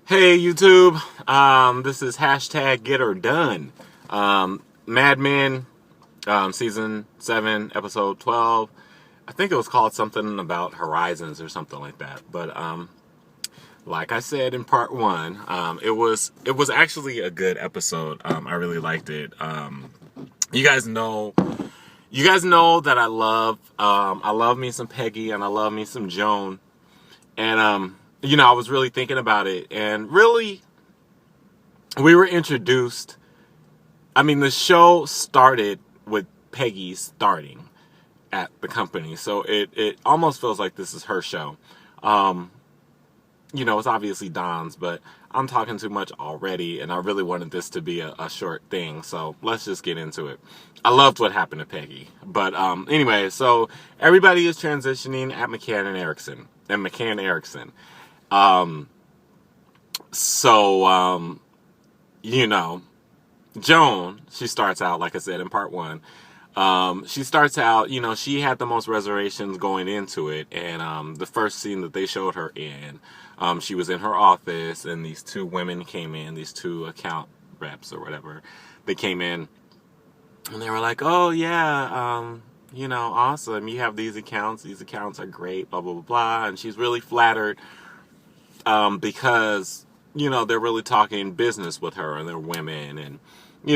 Hey YouTube, this is hashtag Get Her Done. Mad Men, season 7, episode 12. I think it was called something about Horizons or something like that. But like I said in part 1, it was actually a good episode. I really liked it. You guys know that I love me some Peggy and I love me some Joan. And I was really thinking about it, and really, we were introduced. I mean, the show started with Peggy starting at the company, so it almost feels like this is her show. Um, it's obviously Don's, but I'm talking too much already, and I really wanted this to be a short thing, so let's just get into it. I loved what happened to Peggy, but anyway, so everybody is transitioning at McCann Erickson. Um, so, you know, Joan, she starts out, like I said, in part 1. She starts out, she had the most reservations going into it. And the first scene that they showed her in, she was in her office, and these two women came in, these two account reps or whatever. They came in, and they were like, oh, yeah, awesome. You have these accounts. These accounts are great, blah, blah, blah, blah. And she's really flattered because, they're really talking business with her, and they're women. And,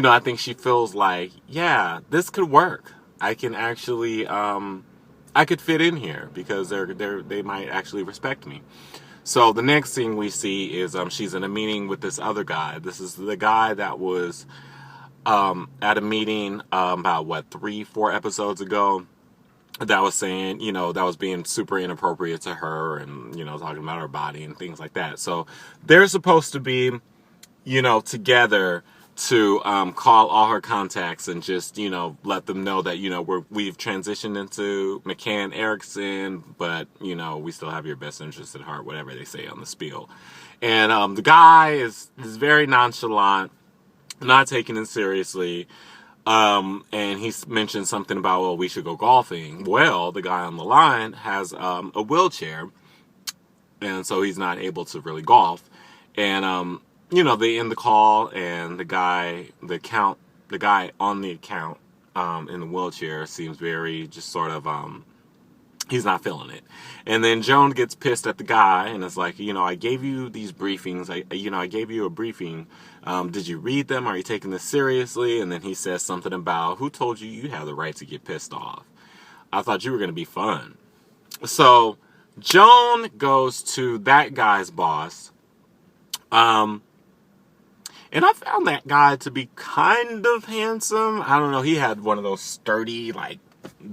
I think she feels like, yeah, this could work. I can actually, I could fit in here because they might actually respect me. So the next thing we see is she's in a meeting with this other guy. This is the guy that was at a meeting about, 3-4 episodes ago, that was saying, that was being super inappropriate to her and, talking about her body and things like that. So they're supposed to be, together to call all her contacts and just, let them know that, we've transitioned into McCann Erickson, but, we still have your best interest at heart, whatever they say on the spiel. And the guy is very nonchalant, not taking it seriously. And he mentioned something about, well, we should go golfing. Well, the guy on the line has a wheelchair, and so he's not able to really golf. And they end the call, and the guy on the account in the wheelchair seems very just sort of he's not feeling it. And then Joan gets pissed at the guy and is like, I gave you these briefings. I gave you a briefing. Did you read them? Are you taking this seriously? And then he says something about, who told you you have the right to get pissed off? I thought you were going to be fun. So Joan goes to that guy's boss. And I found that guy to be kind of handsome. I don't know. He had one of those sturdy, like,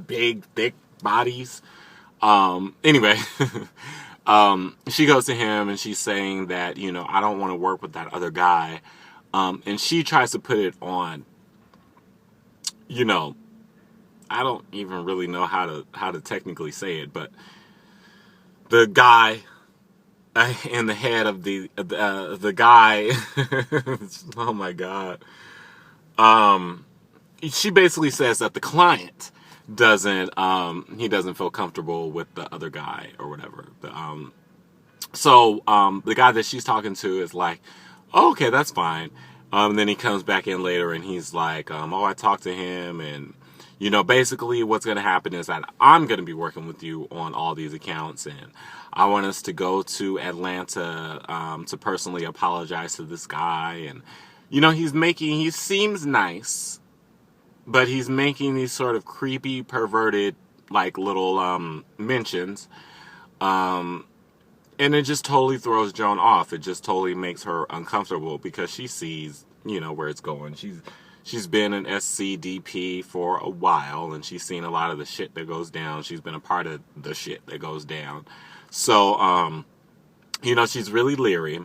big, thick bodies. Anyway, she goes to him and she's saying that, I don't want to work with that other guy. And she tries to put it on, I don't even really know how to technically say it, but the guy in the head of the guy, oh my God. She basically says that the client doesn't feel comfortable with the other guy or whatever. So the guy that she's talking to is like, oh, okay, that's fine. Then he comes back in later and he's like, I talked to him, and basically what's going to happen is that I'm going to be working with you on all these accounts, and I want us to go to Atlanta to personally apologize to this guy. And he seems nice, but he's making these sort of creepy, perverted, like, little mentions. And it just totally throws Joan off. It just totally makes her uncomfortable because she sees, where it's going. She's been an SCDP for a while, and she's seen a lot of the shit that goes down. She's been a part of the shit that goes down. So, she's really leery.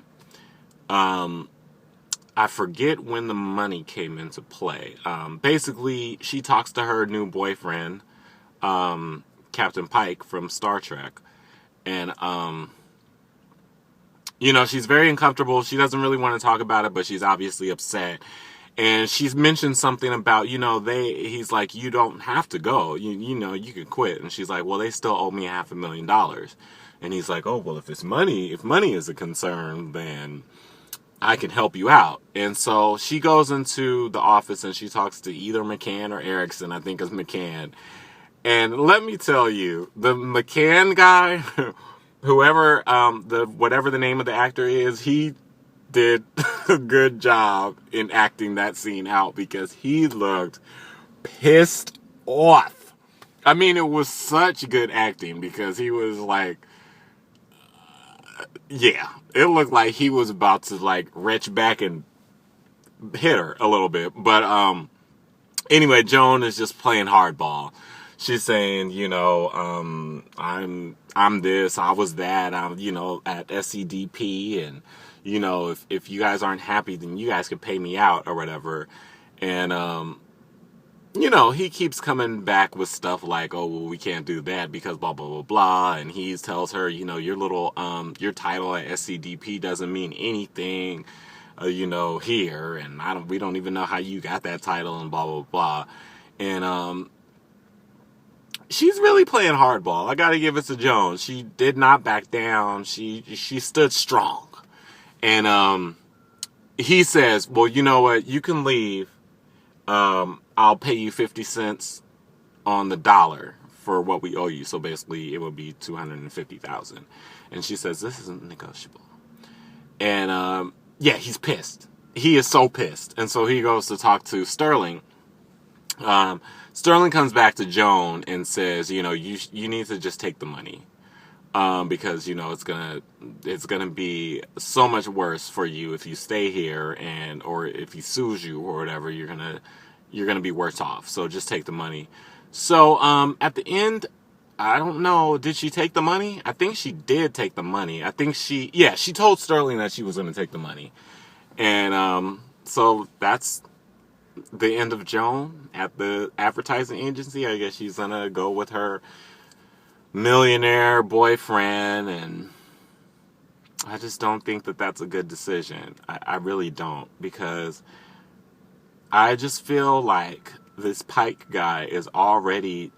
I forget when the money came into play. Basically, she talks to her new boyfriend, Captain Pike from Star Trek. And, she's very uncomfortable. She doesn't really want to talk about it, but she's obviously upset. And she's mentioned something about, he's like, you don't have to go. You can quit. And she's like, well, they still owe me $500,000. And he's like, oh, well, if money is a concern, then I can help you out. And so she goes into the office and she talks to either McCann or Erickson. I think it's McCann. And let me tell you, the McCann guy, whoever, whatever the name of the actor is, he did a good job in acting that scene out because he looked pissed off. I mean, it was such good acting because he was like, yeah, it looked like he was about to like retch back and hit her a little bit. But anyway, Joan is just playing hardball. She's saying, I'm this, I was that, I'm, at SCDP, and, if you guys aren't happy, then you guys can pay me out or whatever. And, he keeps coming back with stuff like, oh, well, we can't do that because blah, blah, blah, blah. And he tells her, your little, your title at SCDP doesn't mean anything, here. And we don't even know how you got that title and blah, blah, blah. And, she's really playing hardball. I gotta give it to Joan. She did not back down. She stood strong. And, he says, well, you know what? You can leave. I'll pay you 50 cents on the dollar for what we owe you. So basically it would be $250,000. And she says, this isn't negotiable. And, yeah, he's pissed. He is so pissed. And so he goes to talk to Sterling. Sterling comes back to Joan and says, you need to just take the money. Because, it's gonna be so much worse for you if you stay here or if he sues you or whatever, you're gonna be worse off. So just take the money. So, at the end, I don't know, did she take the money? I think she did take the money. I think she told Sterling that she was gonna take the money. And, so that's the end of Joan at the advertising agency. I guess she's gonna go with her millionaire boyfriend, and I just don't think that that's a good decision. I really don't, because I just feel like this Pike guy is already,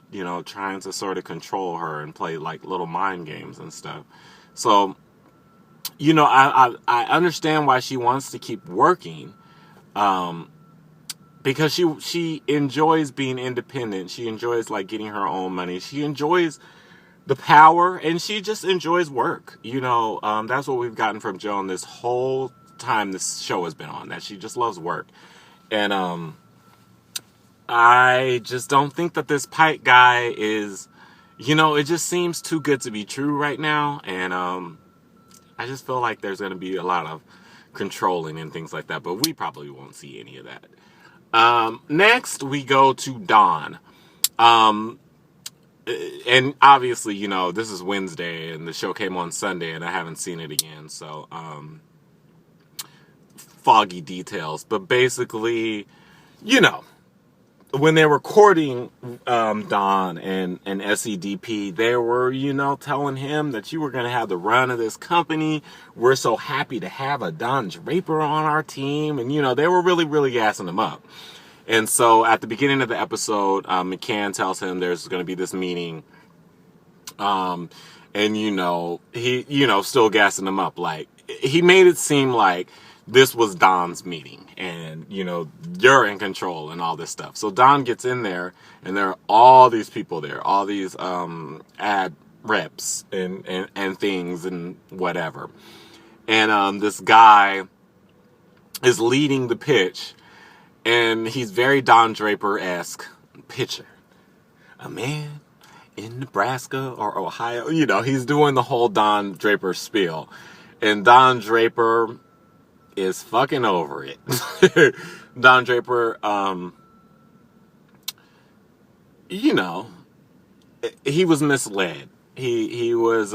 trying to sort of control her and play like little mind games and stuff. So, I understand why she wants to keep working, because she enjoys being independent. She enjoys like getting her own money. She enjoys the power, and she just enjoys work. That's what we've gotten from Joan this whole time this show has been on, that she just loves work. And I just don't think that this Pike guy is, it just seems too good to be true right now. And I just feel like there's going to be a lot of controlling and things like that, but we probably won't see any of that. Next we go to Dawn. And obviously, this is Wednesday and the show came on Sunday and I haven't seen it again. So, foggy details, but basically, when they were courting, Dawn and SEDP, they were, telling him that you were going to have the run of this company. We're so happy to have a Don Draper on our team. And, they were really, really gassing him up. And so at the beginning of the episode, McCann tells him there's going to be this meeting. And, he, still gassing him up. Like, he made it seem like this was Don's meeting and, you're in control and all this stuff. So Don gets in there and there are all these people there, all these, ad reps and things and whatever. And, this guy is leading the pitch. And he's very Don Draper-esque. Pitcher. A man in Nebraska or Ohio. He's doing the whole Don Draper spiel. And Don Draper is fucking over it. Don Draper, he was misled. He was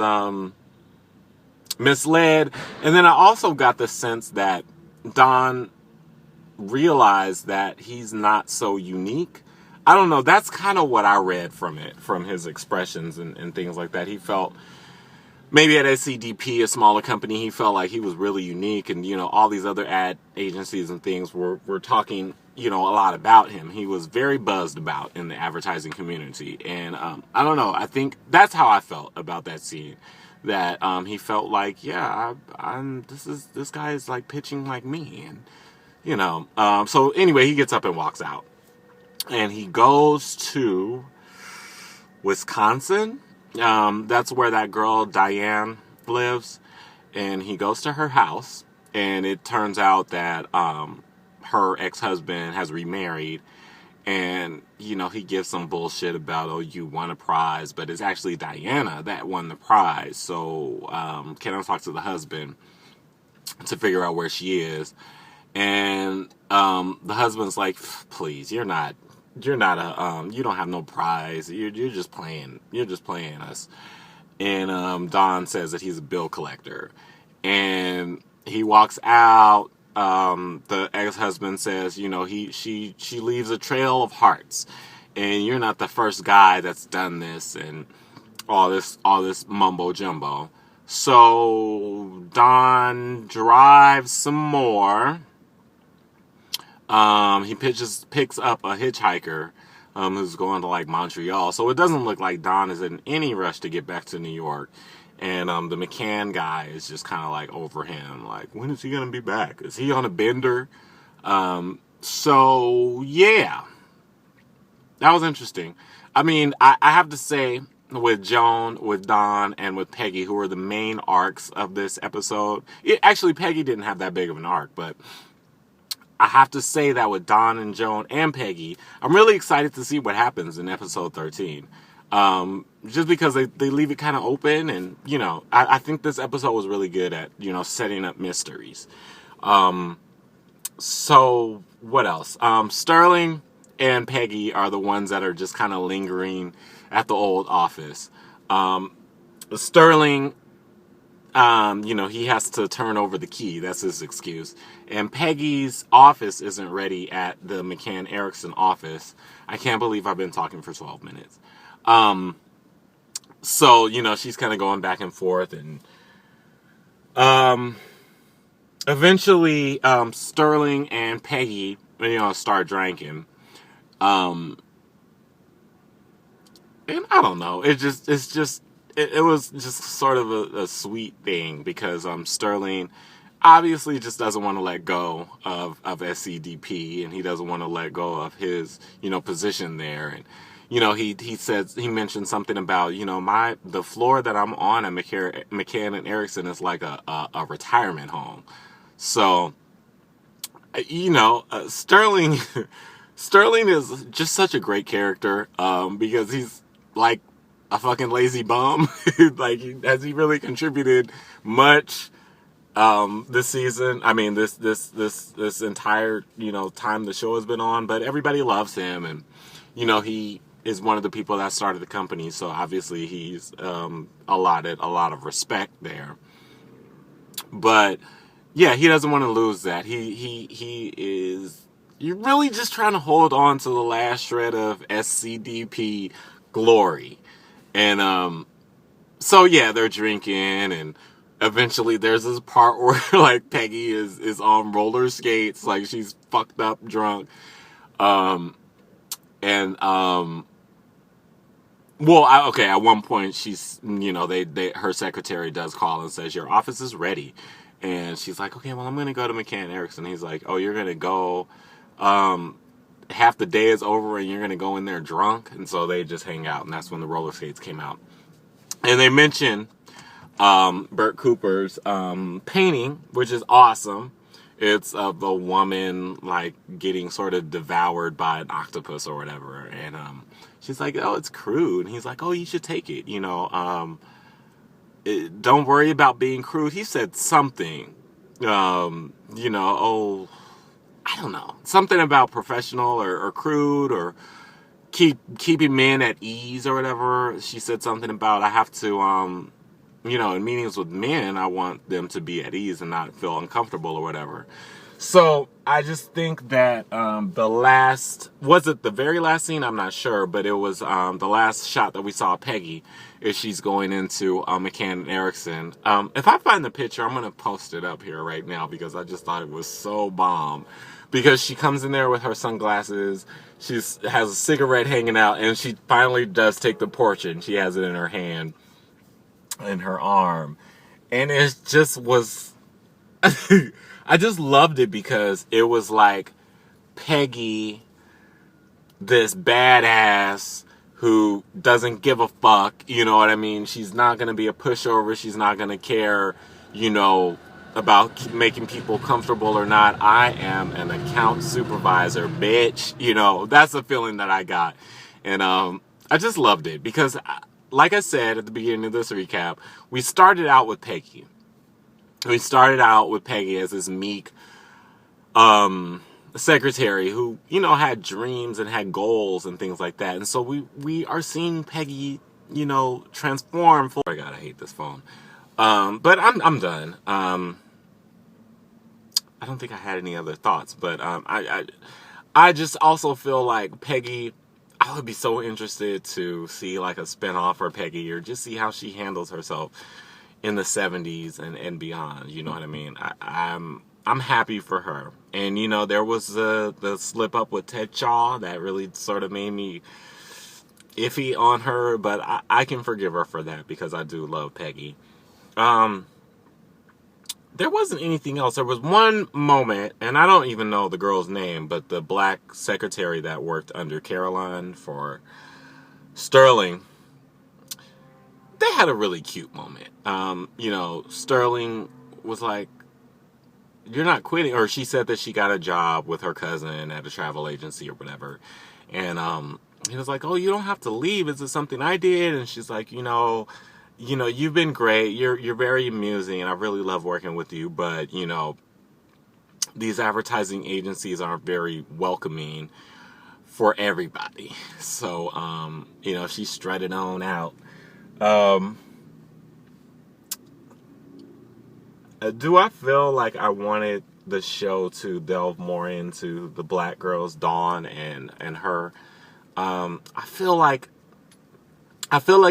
misled. And then I also got the sense that Don realize that he's not so unique. I don't know. That's kind of what I read from it, from his expressions and things like that. He felt maybe at SCDP, a smaller company, he felt like he was really unique, and all these other ad agencies and things were talking a lot about him. He was very buzzed about in the advertising community, and I don't know. I think that's how I felt about that scene. That he felt like, yeah, I'm this guy is like pitching like me, and so anyway, he gets up and walks out, and he goes to Wisconsin. That's where that girl Diane lives, and he goes to her house, and it turns out that her ex-husband has remarried, and he gives some bullshit about, oh, you won a prize, but it's actually Diana that won the prize. So Kenneth talks to the husband to figure out where she is, and the husband's like, please, you're not you don't have no prize. You're just playing. You're just playing us. And Don says that he's a bill collector, and he walks out. The ex-husband says, she leaves a trail of hearts, and you're not the first guy that's done this, and all this mumbo jumbo. So Don drives some more. He picks up a hitchhiker who's going to like Montreal. So it doesn't look like Don is in any rush to get back to New York. And the McCann guy is just kind of like over him. Like, when is he going to be back? Is he on a bender? So, yeah. That was interesting. I mean, I have to say, with Joan, with Don, and with Peggy, who are the main arcs of this episode. Actually, Peggy didn't have that big of an arc, but I have to say that with Don and Joan and Peggy, I'm really excited to see what happens in episode 13. Just because they leave it kind of open, and, I think this episode was really good at, setting up mysteries. So, what else? Sterling and Peggy are the ones that are just kind of lingering at the old office. Sterling, he has to turn over the key. That's his excuse. And Peggy's office isn't ready at the McCann Erickson office. I can't believe I've been talking for 12 minutes. So, she's kind of going back and forth, and eventually Sterling and Peggy, start drinking. And I don't know. It was just sort of a sweet thing, because Sterling obviously just doesn't want to let go of SCDP, and he doesn't want to let go of his position there. And he mentioned something about the floor that I'm on at McCann and Erickson is like a retirement home. So Sterling Sterling is just such a great character, because he's like a fucking lazy bum. Like, has he really contributed much this season? I mean, this entire time the show has been on, but everybody loves him, and he is one of the people that started the company, so obviously he's allotted a lot of respect there. But yeah, he doesn't want to lose that. He is. You're really just trying to hold on to the last shred of SCDP glory. And so yeah, they're drinking, and eventually there's this part where like Peggy is on roller skates, like she's fucked up drunk. At one point she's, her secretary does call and says, your office is ready. And she's like, okay, well, I'm going to go to McCann Erickson. He's like, oh, you're going to go, half the day is over and you're going to go in there drunk. And so they just hang out, and that's when the roller skates came out. And they mention Bert Cooper's painting, which is awesome. It's of a woman like getting sort of devoured by an octopus or whatever. And she's like, oh, it's crude. And he's like, oh, you should take it. Don't worry about being crude. He said something, oh, I don't know, something about professional or crude, or keeping men at ease or whatever. She said something about, I have to, in meetings with men, I want them to be at ease and not feel uncomfortable or whatever. So I just think that was it the very last scene? I'm not sure, but it was the last shot that we saw of Peggy is she's going into McCann and Erickson. If I find the picture, I'm gonna post it up here right now because I just thought it was so bomb. Because she comes in there with her sunglasses, she has a cigarette hanging out, and she finally does take the portrait, and she has it in her hand, in her arm, and it just was. I just loved it because it was like Peggy, this badass who doesn't give a fuck, you know what I mean? She's not going to be a pushover. She's not going to care, you know, about making people comfortable or not. I am an account supervisor, bitch. You know, that's the feeling that I got. And I just loved it because, like I said at the beginning of this recap, we started out with Peggy. We started out with Peggy as this meek secretary who, you know, had dreams and had goals and things like that. And so we are seeing Peggy, you know, transform. Oh my God, I hate this phone. But I'm done. I don't think I had any other thoughts, but I just also feel like Peggy, I would be so interested to see like a spinoff for Peggy or just see how she handles herself in the 70s and beyond, you know what I mean? I'm happy for her. And, you know, there was the slip up with Ted Chaw that really sort of made me iffy on her, but I can forgive her for that because I do love Peggy. There wasn't anything else. There was one moment, and I don't even know the girl's name, but the black secretary that worked under Caroline for Sterling, they had a really cute moment. You know, Sterling was like, "You're not quitting," or she said that she got a job with her cousin at a travel agency or whatever. And he was like, "Oh, you don't have to leave. Is it something I did?" And she's like, you know, you've been great. You're very amusing, and I really love working with you. But, you know, these advertising agencies aren't very welcoming for everybody." So, you know, she strutted on out. Do I feel like I wanted the show to delve more into the black girls, Dawn and her? I feel like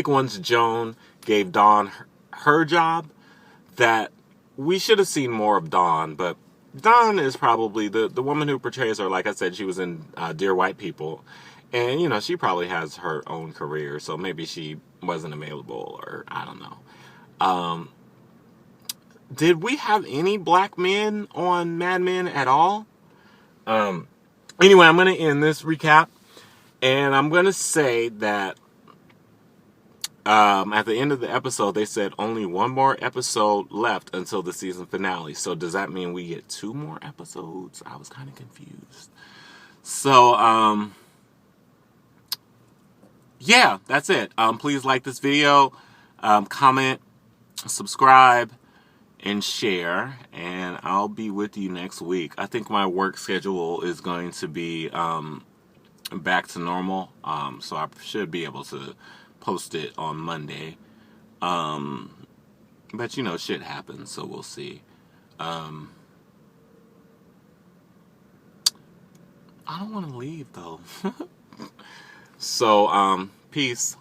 once Joan gave Dawn her job, that we should have seen more of Dawn. But Dawn is probably the woman who portrays her. Like I said, she was in Dear White People, and you know she probably has her own career, so maybe she wasn't available, or I don't know. Did we have any black men on Mad Men at all? Anyway, I'm going to end this recap, and I'm going to say that at the end of the episode, they said only one more episode left until the season finale. So does that mean we get 2 more episodes? I was kind of confused. So, yeah, that's it. Please like this video, comment, subscribe, and share, and I'll be with you next week. I think my work schedule is going to be back to normal, so I should be able to post it on Monday. But you know, shit happens, so we'll see. I don't want to leave though. So, peace.